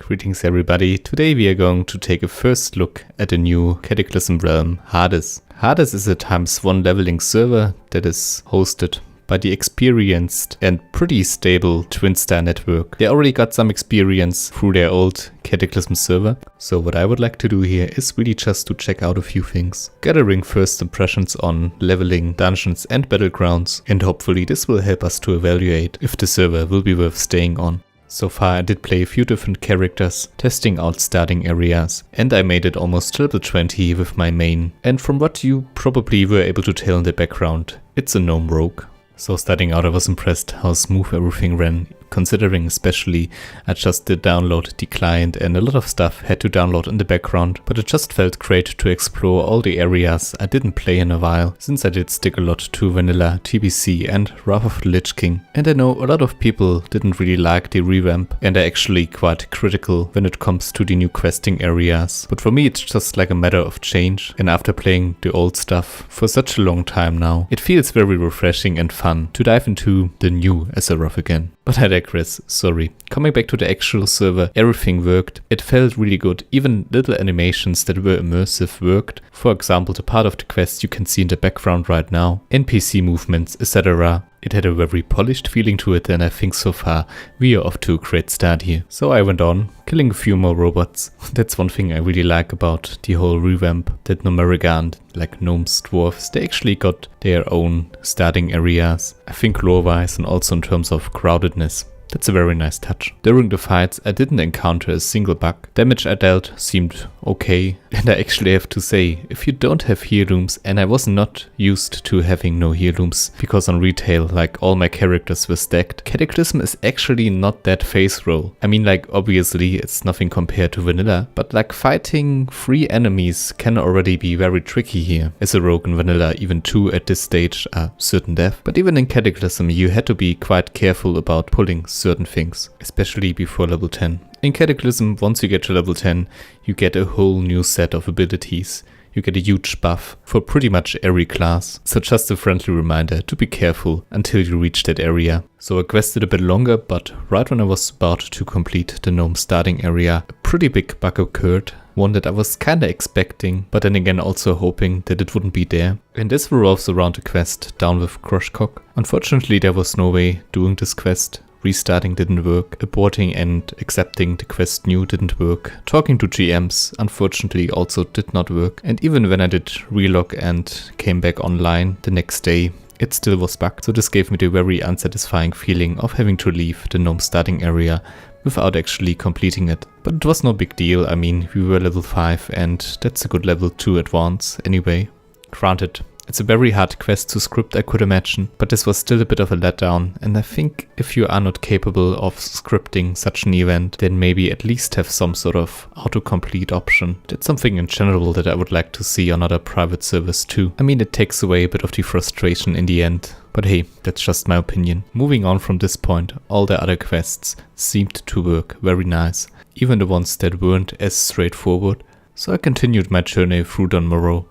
Greetings everybody. Today we are going to take a first look at the new Cataclysm realm, Hades. Hades is a ×1 leveling server that is hosted by the experienced and pretty stable Twinstar network. They already got some experience through their old Cataclysm server. So what I would like to do here is really just to check out a few things. Gathering first impressions on leveling, dungeons and battlegrounds, and hopefully this will help us to evaluate if the server will be worth staying on. So far I did play a few different characters, testing out starting areas, and I made it almost level 20 with my main. And from what you probably were able to tell in the background, it's a gnome rogue. So starting out I was impressed how smooth everything ran, considering especially I just did download the client and a lot of stuff had to download in the background, but it just felt great to explore all the areas I didn't play in a while, since I did stick a lot to vanilla, TBC and Wrath of the Lich King. And I know a lot of people didn't really like the revamp and are actually quite critical when it comes to the new questing areas, but for me it's just like a matter of change, and after playing the old stuff for such a long time now, it feels very refreshing and fun to dive into the new Azeroth again. But I digress, sorry. Coming back to the actual server, everything worked. It felt really good. Even little animations that were immersive worked. For example, the part of the quest you can see in the background right now, NPC movements, etc. It had a very polished feeling to it, and I think so far we are off to a great start here. So I went on, killing a few more robots. That's one thing I really like about the whole revamp, that Numerican, like gnomes, dwarves, they actually got their own starting areas. I think lore-wise and also in terms of crowdedness. That's a very nice touch. During the fights I didn't encounter a single bug. Damage I dealt seemed okay, and I actually have to say, if you don't have heirlooms, and I was not used to having no heirlooms because on retail like all my characters were stacked, Cataclysm is actually not that phase roll. I mean, like, obviously it's nothing compared to vanilla, but like fighting 3 enemies can already be very tricky here. As a rogue in vanilla, even 2 at this stage are certain death, but even in Cataclysm you had to be quite careful about pulling certain things, especially before level 10. In Cataclysm, once you get to level 10, you get a whole new set of abilities. You get a huge buff for pretty much every class, so just a friendly reminder to be careful until you reach that area. So I quested a bit longer, but right when I was about to complete the gnome starting area, a pretty big bug occurred. One that I was kinda expecting, but then again also hoping that it wouldn't be there. And this revolves around the quest Down with Crushcock. Unfortunately there was no way doing this quest. Restarting didn't work, aborting and accepting the quest new didn't work, talking to GMs unfortunately also did not work, and even when I did relog and came back online the next day, it still was bugged. So this gave me the very unsatisfying feeling of having to leave the gnome starting area without actually completing it. But it was no big deal. I mean, we were level 5 and that's a good level to advance anyway. Granted, it's a very hard quest to script, I could imagine, but this was still a bit of a letdown, and I think if you are not capable of scripting such an event, then maybe at least have some sort of autocomplete option. That's something in general that I would like to see on other private servers too. I mean, it takes away a bit of the frustration in the end, but hey, that's just my opinion. Moving on from this point, all the other quests seemed to work very nice, even the ones that weren't as straightforward, so I continued my journey through Don Morrow,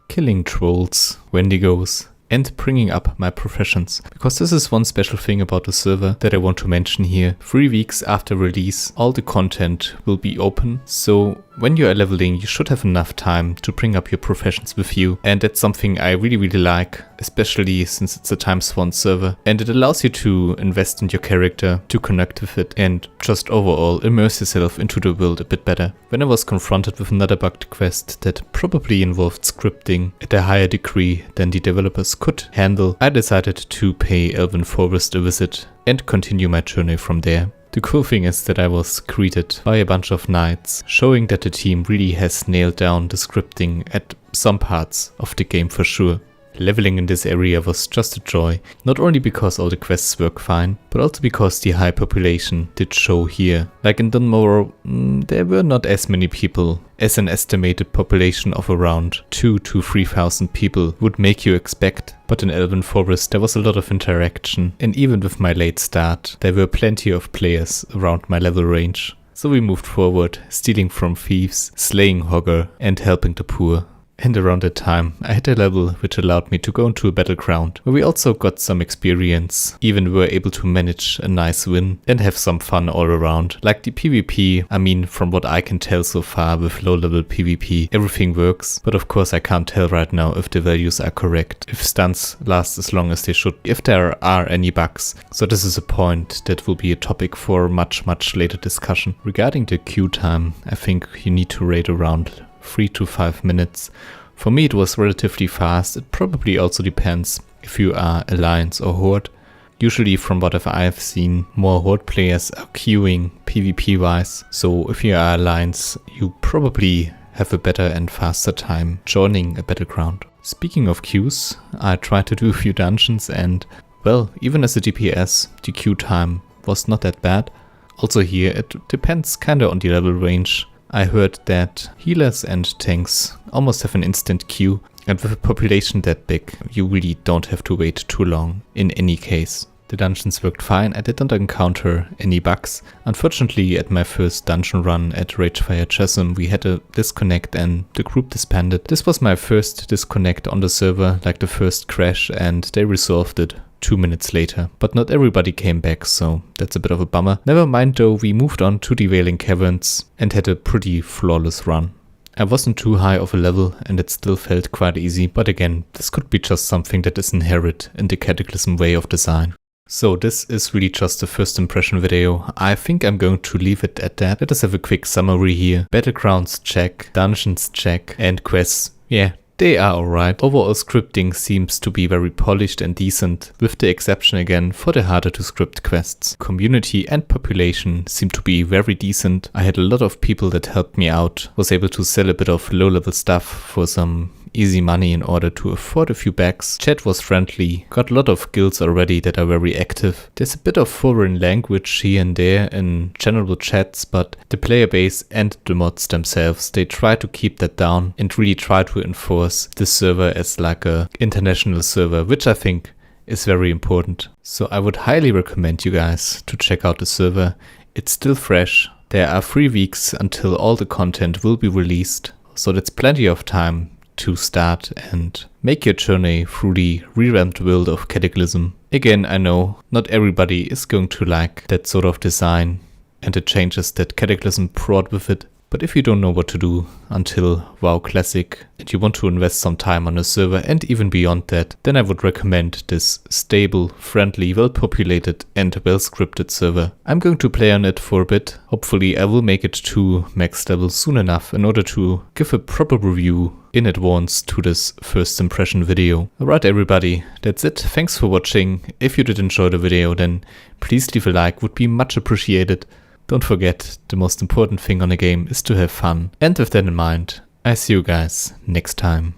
killing trolls, wendigos, and bringing up my professions. Because this is one special thing about the server that I want to mention here. 3 weeks after release, all the content will be open, so when you are leveling you should have enough time to bring up your professions with you, and that's something I really like, especially since it's a ×1 server, and it allows you to invest in your character, to connect with it, and just overall immerse yourself into the world a bit better. When I was confronted with another bugged quest that probably involved scripting at a higher degree than the developers could handle, I decided to pay Elven Forest a visit and continue my journey from there. The cool thing is that I was greeted by a bunch of knights, showing that the team really has nailed down the scripting at some parts of the game for sure. Leveling in this area was just a joy, not only because all the quests work fine, but also because the high population did show here. Like in Don Morrow, there were not as many people as an estimated population of around 2,000 to 3,000 people would make you expect. But in Elven Forest there was a lot of interaction, and even with my late start, there were plenty of players around my level range. So we moved forward, stealing from thieves, slaying Hogger, and helping the poor. And around that time, I hit a level which allowed me to go into a battleground, where we also got some experience, even were able to manage a nice win and have some fun all around. Like the PvP, I mean, from what I can tell so far with low level PvP, everything works, but of course I can't tell right now if the values are correct, if stuns last as long as they should, if there are any bugs. So this is a point that will be a topic for much later discussion. Regarding the queue time, I think you need to rate around 3 to 5 minutes. For me it was relatively fast. It probably also depends if you are Alliance or Horde. Usually from what I have seen, more Horde players are queuing PvP wise, so if you are Alliance you probably have a better and faster time joining a battleground. Speaking of queues, I tried to do a few dungeons and, well, even as a DPS, the queue time was not that bad. Also here it depends kinda on the level range. I heard that healers and tanks almost have an instant queue, and with a population that big, you really don't have to wait too long in any case. The dungeons worked fine, I didn't encounter any bugs. Unfortunately, at my first dungeon run at Cataclysm, we had a disconnect and the group disbanded. This was my first disconnect on the server, like the first crash, and they resolved it 2 minutes later. But not everybody came back, so that's a bit of a bummer. Never mind though, we moved on to the Wailing Caverns and had a pretty flawless run. I wasn't too high of a level and it still felt quite easy, but again, this could be just something that is inherent in the Cataclysm way of design. So this is really just a first impression video. I think I'm going to leave it at that. Let us have a quick summary here. Battlegrounds check, dungeons check, and quests, yeah, they are alright. Overall scripting seems to be very polished and decent, with the exception again for the harder to script quests. Community and population seem to be very decent. I had a lot of people that helped me out, was able to sell a bit of low level stuff for some easy money in order to afford a few bags. Chat was friendly, got a lot of guilds already that are very active. There's a bit of foreign language here and there in general chats, but the player base and the mods themselves, they try to keep that down and really try to enforce this server as like a international server, which I think is very important. So I would highly recommend you guys to check out the server. It's still fresh. There are 3 weeks until all the content will be released, so that's plenty of time to start and make your journey through the revamped world of Cataclysm. Again, I know not everybody is going to like that sort of design and the changes that Cataclysm brought with it, but if you don't know what to do until WoW Classic and you want to invest some time on a server and even beyond that, then I would recommend this stable, friendly, well-populated and well-scripted server. I'm going to play on it for a bit. Hopefully I will make it to max level soon enough in order to give a proper review in advance to this first impression video. Alright everybody, that's it. Thanks for watching. If you did enjoy the video, then please leave a like, would be much appreciated. Don't forget, the most important thing on a game is to have fun. And with that in mind, I see you guys next time.